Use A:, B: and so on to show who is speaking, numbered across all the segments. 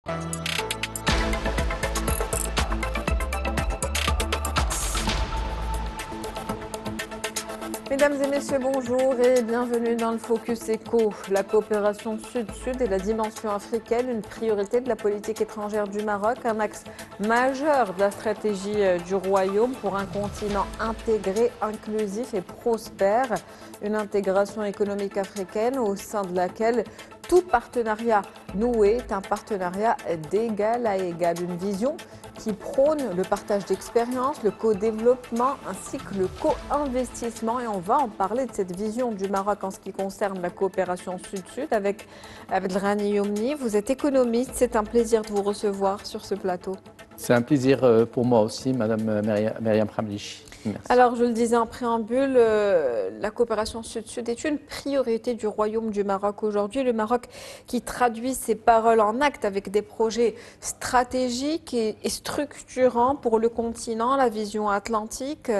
A: Mesdames et messieurs, bonjour et bienvenue dans le Focus Éco. La coopération Sud-Sud et la dimension africaine, une priorité de la politique étrangère du Maroc, un axe majeur de la stratégie du Royaume pour un continent intégré, inclusif et prospère. Une intégration économique africaine au sein de laquelle tout partenariat noué est un partenariat d'égal à égal. Une vision qui prône le partage d'expériences, le co-développement ainsi que le co-investissement. Et on va en parler de cette vision du Maroc en ce qui concerne la coopération Sud-Sud avec Abdelghany Yomni. Vous êtes économiste, c'est un plaisir de vous recevoir sur ce plateau.
B: C'est un plaisir pour moi aussi, Madame Myriam Hamlichi. Merci.
A: Alors, je le disais en préambule, la coopération Sud-Sud est une priorité du Royaume du Maroc aujourd'hui. Le Maroc qui traduit ses paroles en actes avec des projets stratégiques et structurants pour le continent, la vision atlantique,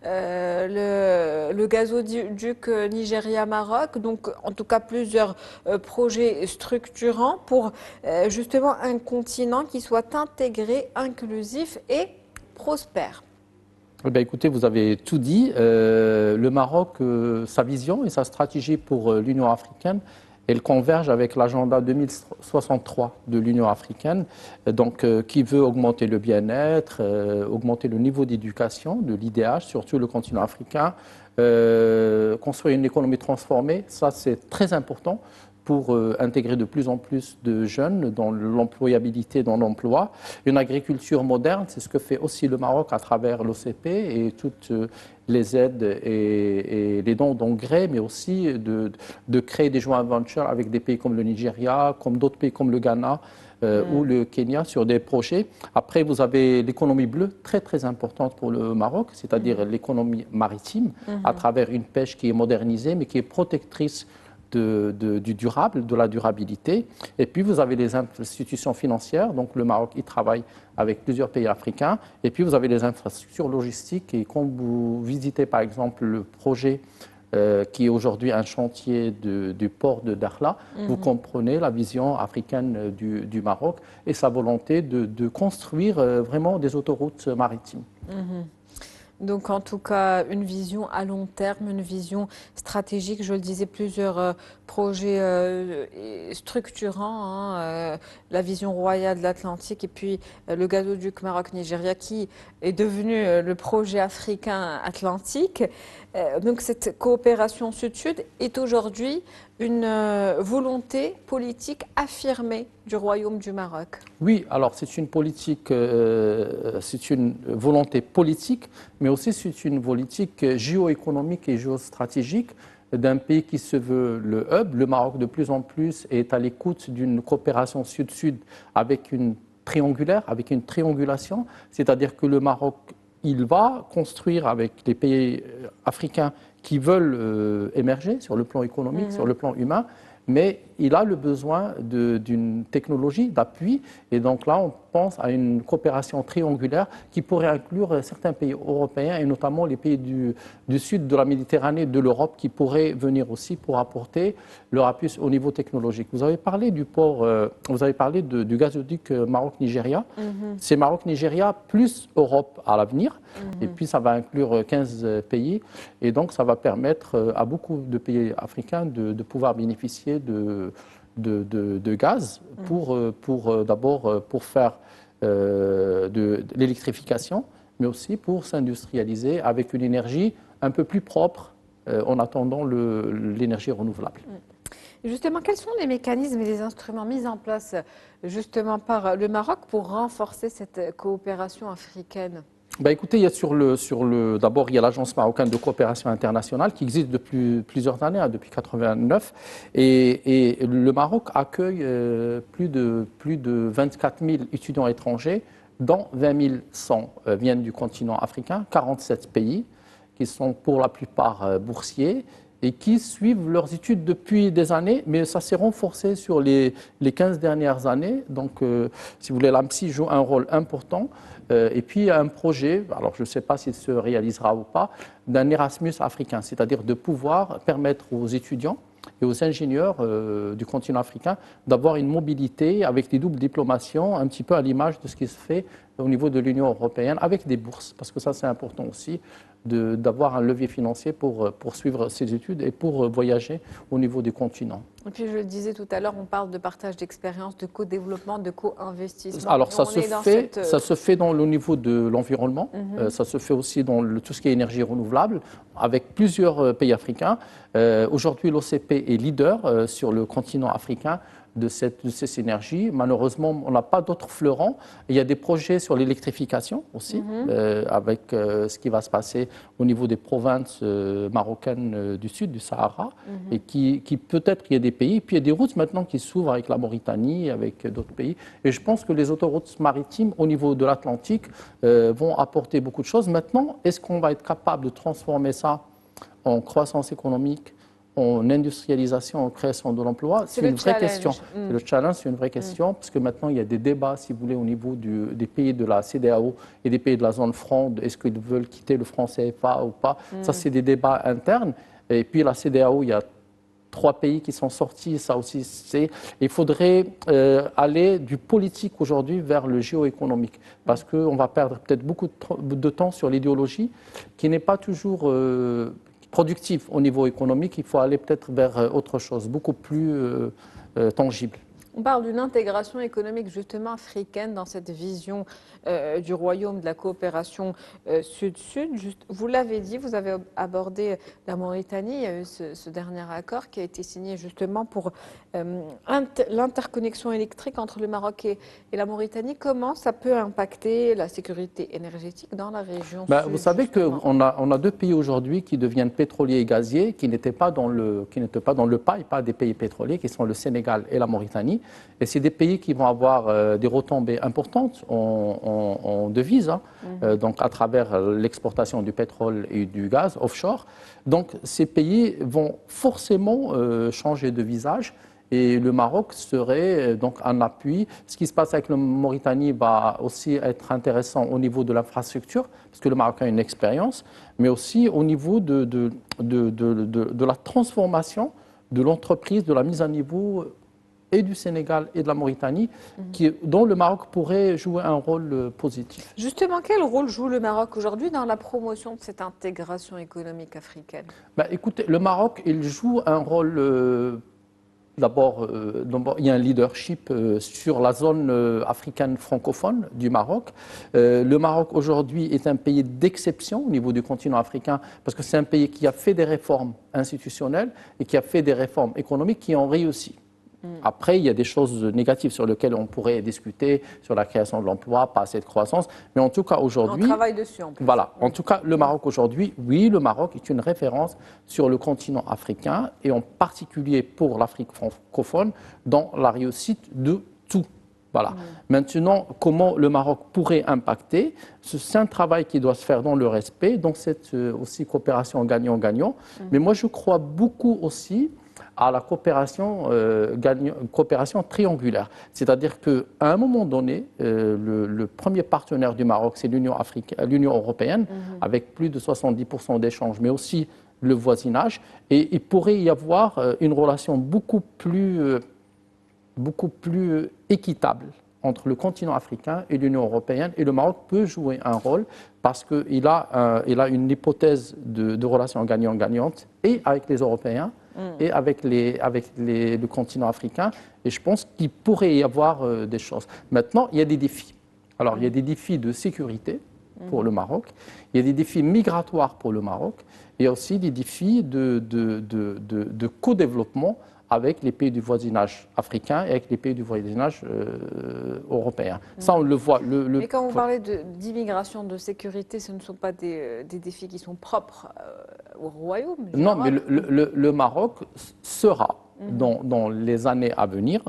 A: le gazoduc Nigeria-Maroc, donc en tout cas plusieurs projets structurants pour justement un continent qui soit intégré, inclusif et prospère.
B: Eh bien, écoutez, vous avez tout dit. Le Maroc, sa vision et sa stratégie pour l'Union africaine, elle converge avec l'agenda 2063 de l'Union africaine, donc, qui veut augmenter le bien-être, augmenter le niveau d'éducation, de l'IDH, surtout le continent africain, construire une économie transformée. Ça, c'est très important pour intégrer de plus en plus de jeunes dans l'employabilité, dans l'emploi. Une agriculture moderne, c'est ce que fait aussi le Maroc à travers l'OCP et toutes les aides et les dons d'engrais, mais aussi de créer des joint ventures avec des pays comme le Nigeria, comme d'autres pays comme le Ghana ou le Kenya sur des projets. Après, vous avez l'économie bleue, très très importante pour le Maroc, c'est-à-dire l'économie maritime, à travers une pêche qui est modernisée, mais qui est protectrice du durable, de la durabilité. Et puis, vous avez les institutions financières. Donc, le Maroc, il travaille avec plusieurs pays africains. Et puis, vous avez les infrastructures logistiques. Et quand vous visitez, par exemple, le projet qui est aujourd'hui un chantier du port de Dakhla, vous comprenez la vision africaine du Maroc et sa volonté de construire vraiment des autoroutes maritimes.
A: Donc en tout cas, une vision à long terme, une vision stratégique, je le disais, plusieurs projets structurants, la vision royale de l'Atlantique et puis le gazoduc Maroc-Nigeria qui est devenu le projet africain atlantique. Donc cette coopération Sud-Sud est aujourd'hui une volonté politique affirmée du Royaume du Maroc.
B: Oui, alors c'est une politique, c'est une volonté politique, mais aussi c'est une politique géoéconomique et géostratégique d'un pays qui se veut le hub. Le Maroc, de plus en plus, est à l'écoute d'une coopération Sud-Sud avec une triangulaire, avec une triangulation, c'est-à-dire que le Maroc, il va construire avec les pays africains qui veulent émerger sur le plan économique, sur le plan humain, mais il a le besoin d'une technologie d'appui. Et donc là, on pense à une coopération triangulaire qui pourrait inclure certains pays européens et notamment les pays du sud de la Méditerranée, de l'Europe, qui pourraient venir aussi pour apporter leur appui au niveau technologique. Vous avez parlé du port, vous avez parlé du gazoduc Maroc-Nigeria. C'est Maroc-Nigeria plus Europe à l'avenir. Et puis ça va inclure 15 pays. Et donc ça va permettre à beaucoup de pays africains de pouvoir bénéficier de gaz d'abord pour faire de l'électrification, mais aussi pour s'industrialiser avec une énergie un peu plus propre en attendant l'énergie renouvelable.
A: Justement, quels sont les mécanismes et les instruments mis en place justement par le Maroc pour renforcer cette coopération africaine ?
B: Ben écoutez, il y a d'abord, il y a l'Agence marocaine de coopération internationale qui existe depuis plusieurs années, depuis 1989. Et le Maroc accueille plus de 24 000 étudiants étrangers, dont 20 100 viennent du continent africain, 47 pays, qui sont pour la plupart boursiers et qui suivent leurs études depuis des années, mais ça s'est renforcé sur les 15 dernières années. Donc, si vous voulez, l'AMSI joue un rôle important. Et puis, il y a un projet, alors je ne sais pas s'il se réalisera ou pas, d'un Erasmus africain, c'est-à-dire de pouvoir permettre aux étudiants et aux ingénieurs du continent africain d'avoir une mobilité avec des doubles diplomations, un petit peu à l'image de ce qui se fait au niveau de l'Union européenne, avec des bourses, parce que ça c'est important aussi, d'avoir un levier financier pour poursuivre ses études et pour voyager au niveau du continent.
A: Et puis je le disais tout à l'heure, on parle de partage d'expérience, de co-développement, de co-investissement.
B: Alors ça se fait au niveau de l'environnement, ça se fait aussi dans tout ce qui est énergie renouvelable, avec plusieurs pays africains. Aujourd'hui, l'OCP est leader sur le continent africain de ces énergies. Malheureusement, on n'a pas d'autres fleurons. Il y a des projets sur l'électrification aussi, avec ce qui va se passer au niveau des provinces marocaines du sud, du Sahara, et qui peut-être il y a des pays, puis il y a des routes maintenant qui s'ouvrent avec la Mauritanie, avec d'autres pays. Et je pense que les autoroutes maritimes au niveau de l'Atlantique vont apporter beaucoup de choses. Maintenant, est-ce qu'on va être capable de transformer ça en croissance économique, en industrialisation, en création de l'emploi? C'est une vraie question. Le challenge, c'est une vraie question, parce que maintenant, il y a des débats, si vous voulez, au niveau des pays de la CEDEAO et des pays de la zone franc. Est-ce qu'ils veulent quitter le franc CFA ou pas? Ça, c'est des débats internes. Et puis, la CEDEAO, il y a 3 pays qui sont sortis. Ça aussi, il faudrait aller du politique aujourd'hui vers le géoéconomique, parce qu'on va perdre peut-être beaucoup de temps sur l'idéologie qui n'est pas toujours productif au niveau économique. Il faut aller peut-être vers autre chose, beaucoup plus tangible.
A: On parle d'une intégration économique justement africaine dans cette vision du royaume de la coopération sud-sud. Vous l'avez dit, vous avez abordé la Mauritanie. Il y a eu ce dernier accord qui a été signé justement pour l'interconnexion électrique entre le Maroc et la Mauritanie. Comment ça peut impacter la sécurité énergétique dans la région sud?
B: Vous savez qu'on a 2 pays aujourd'hui qui deviennent pétroliers et gaziers, qui n'étaient pas dans le pas des pays pétroliers, qui sont le Sénégal et la Mauritanie. Et c'est des pays qui vont avoir des retombées importantes en devises, donc à travers l'exportation du pétrole et du gaz offshore. Donc ces pays vont forcément changer de visage. Et le Maroc serait donc un appui. Ce qui se passe avec la Mauritanie va aussi être intéressant au niveau de l'infrastructure, parce que le Maroc a une expérience, mais aussi au niveau de la transformation de l'entreprise, de la mise à niveau et du Sénégal et de la Mauritanie, dont le Maroc pourrait jouer un rôle positif.
A: Justement, quel rôle joue le Maroc aujourd'hui dans la promotion de cette intégration économique africaine?
B: Écoutez, le Maroc, il joue un rôle... D'abord, il y a un leadership sur la zone africaine francophone du Maroc. Le Maroc aujourd'hui est un pays d'exception au niveau du continent africain, parce que c'est un pays qui a fait des réformes institutionnelles et qui a fait des réformes économiques qui ont réussi. Après, il y a des choses négatives sur lesquelles on pourrait discuter, sur la création de l'emploi, pas assez de croissance. Mais en tout cas, aujourd'hui...
A: On travaille dessus, en plus.
B: Voilà. En tout cas, le Maroc aujourd'hui, oui, le Maroc est une référence sur le continent africain, et en particulier pour l'Afrique francophone, dans la réussite de tout. Voilà. Maintenant, comment le Maroc pourrait impacter? C'est un travail qui doit se faire dans le respect, donc c'est aussi coopération gagnant-gagnant. Mais moi, je crois beaucoup aussi à la coopération triangulaire. C'est-à-dire qu'à un moment donné, le premier partenaire du Maroc, c'est l'Union européenne, avec plus de 70% d'échanges, mais aussi le voisinage. Et il pourrait y avoir une relation beaucoup plus équitable entre le continent africain et l'Union européenne. Et le Maroc peut jouer un rôle parce qu'il a une hypothèse de relation gagnant-gagnante et avec les Européens et avec le continent africain. Et je pense qu'il pourrait y avoir des choses. Maintenant, il y a des défis. Alors, il y a des défis de sécurité pour le Maroc. Il y a des défis migratoires pour le Maroc. Il y a aussi des défis de co-développement avec les pays du voisinage africain et avec les pays du voisinage européen. Ça, on le voit.
A: Mais quand vous parlez d'immigration, de sécurité, ce ne sont pas des défis qui sont propres au royaume du
B: Non,
A: Maroc.
B: mais le Maroc sera, dans les années à venir,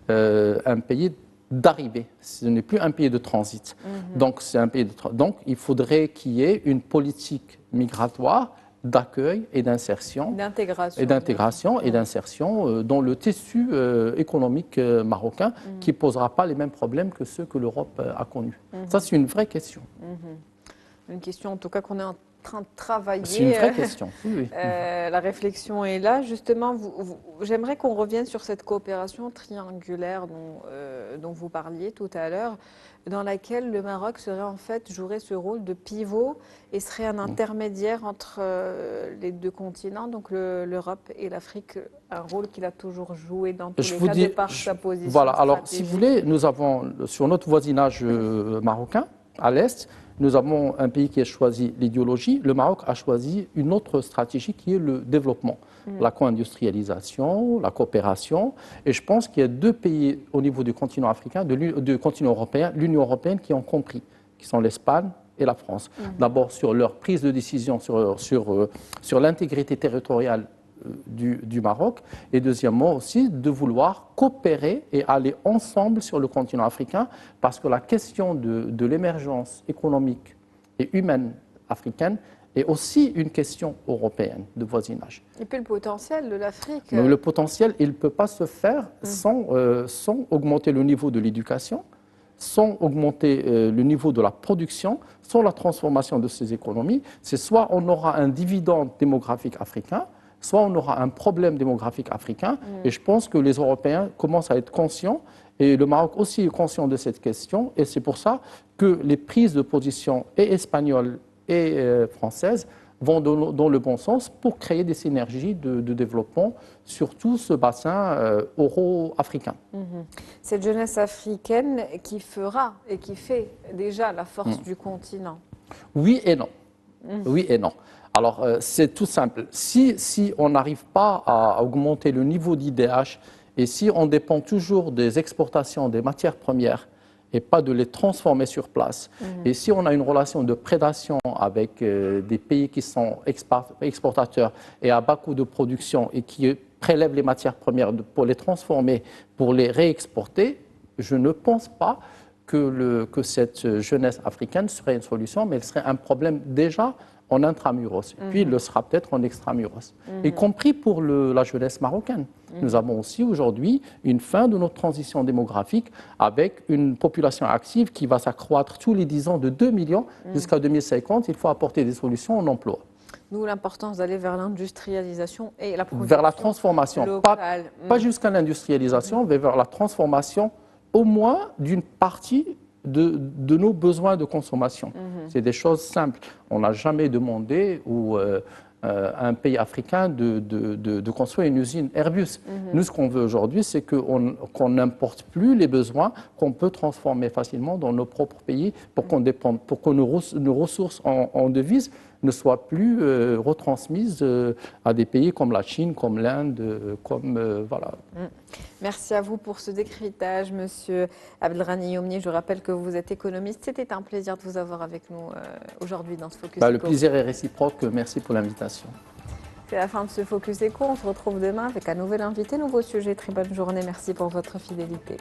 B: un pays d'arrivée. Ce n'est plus un pays de transit. Donc, c'est un pays donc, il faudrait qu'il y ait une politique migratoire d'accueil et d'insertion.
A: D'intégration.
B: Et d'insertion dans le tissu économique marocain qui ne posera pas les mêmes problèmes que ceux que l'Europe a connus. Ça, c'est une vraie question.
A: Une question, en tout cas, qu'on est train de travailler.
B: C'est une vraie question. Oui.
A: La réflexion est là. Justement, j'aimerais qu'on revienne sur cette coopération triangulaire dont vous parliez tout à l'heure, dans laquelle le Maroc jouerait ce rôle de pivot et serait un intermédiaire entre les deux continents, donc l'Europe et l'Afrique, un rôle qu'il a toujours joué dans tous les cas de par sa position
B: Voilà, alors
A: stratégique.
B: si vous voulez, nous avons sur notre voisinage marocain, à l'Est, nous avons un pays qui a choisi l'idéologie. Le Maroc a choisi une autre stratégie qui est le développement, la co-industrialisation, la coopération. Et je pense qu'il y a deux pays au niveau du continent africain, du continent européen, l'Union européenne, qui ont compris, qui sont l'Espagne et la France. D'abord sur leur prise de décision, sur l'intégrité territoriale du Maroc, et deuxièmement aussi de vouloir coopérer et aller ensemble sur le continent africain, parce que la question de l'émergence économique et humaine africaine est aussi une question européenne de voisinage.
A: Et puis le potentiel de l'Afrique.
B: Le potentiel, il ne peut pas se faire sans augmenter le niveau de l'éducation, sans augmenter le niveau de la production, sans la transformation de ces économies. C'est soit on aura un dividende démographique africain, soit on aura un problème démographique africain. Et je pense que les Européens commencent à être conscients, et le Maroc aussi est conscient de cette question. Et c'est pour ça que les prises de position et espagnoles et françaises vont dans le bon sens pour créer des synergies de développement sur tout ce bassin euro-africain.
A: Cette jeunesse africaine qui fera et qui fait déjà la force du continent.
B: Oui et non. Oui et non. Alors, c'est tout simple. Si on n'arrive pas à augmenter le niveau d'IDH et si on dépend toujours des exportations des matières premières et pas de les transformer sur place, et si on a une relation de prédation avec des pays qui sont exportateurs et à bas coût de production et qui prélèvent les matières premières pour les transformer, pour les réexporter, je ne pense pas que cette jeunesse africaine serait une solution, mais elle serait un problème déjà en intramuros, puis il le sera peut-être en extramuros, y compris pour la jeunesse marocaine. Nous avons aussi aujourd'hui une fin de notre transition démographique avec une population active qui va s'accroître tous les 10 ans de 2 millions jusqu'à 2050. Il faut apporter des solutions en emploi.
A: D'où l'importance d'aller vers l'industrialisation et la production
B: vers la transformation, pas jusqu'à l'industrialisation, mais vers la transformation au moins d'une partie de nos besoins de consommation. C'est des choses simples. On n'a jamais demandé à un pays africain de construire une usine Airbus. Nous, ce qu'on veut aujourd'hui, c'est qu'on n'importe plus les besoins qu'on peut transformer facilement dans nos propres pays pour que nos ressources en devises ne soient plus retransmises à des pays comme la Chine, comme l'Inde, voilà.
A: Merci à vous pour ce décryptage, Monsieur Abdelrahmane Yomni. Je rappelle que vous êtes économiste. C'était un plaisir de vous avoir avec nous aujourd'hui dans ce Focus Eco.
B: Le plaisir est réciproque. Merci pour l'invitation.
A: C'est la fin de ce Focus Eco. On se retrouve demain avec un nouvel invité, nouveau sujet. Très bonne journée. Merci pour votre fidélité.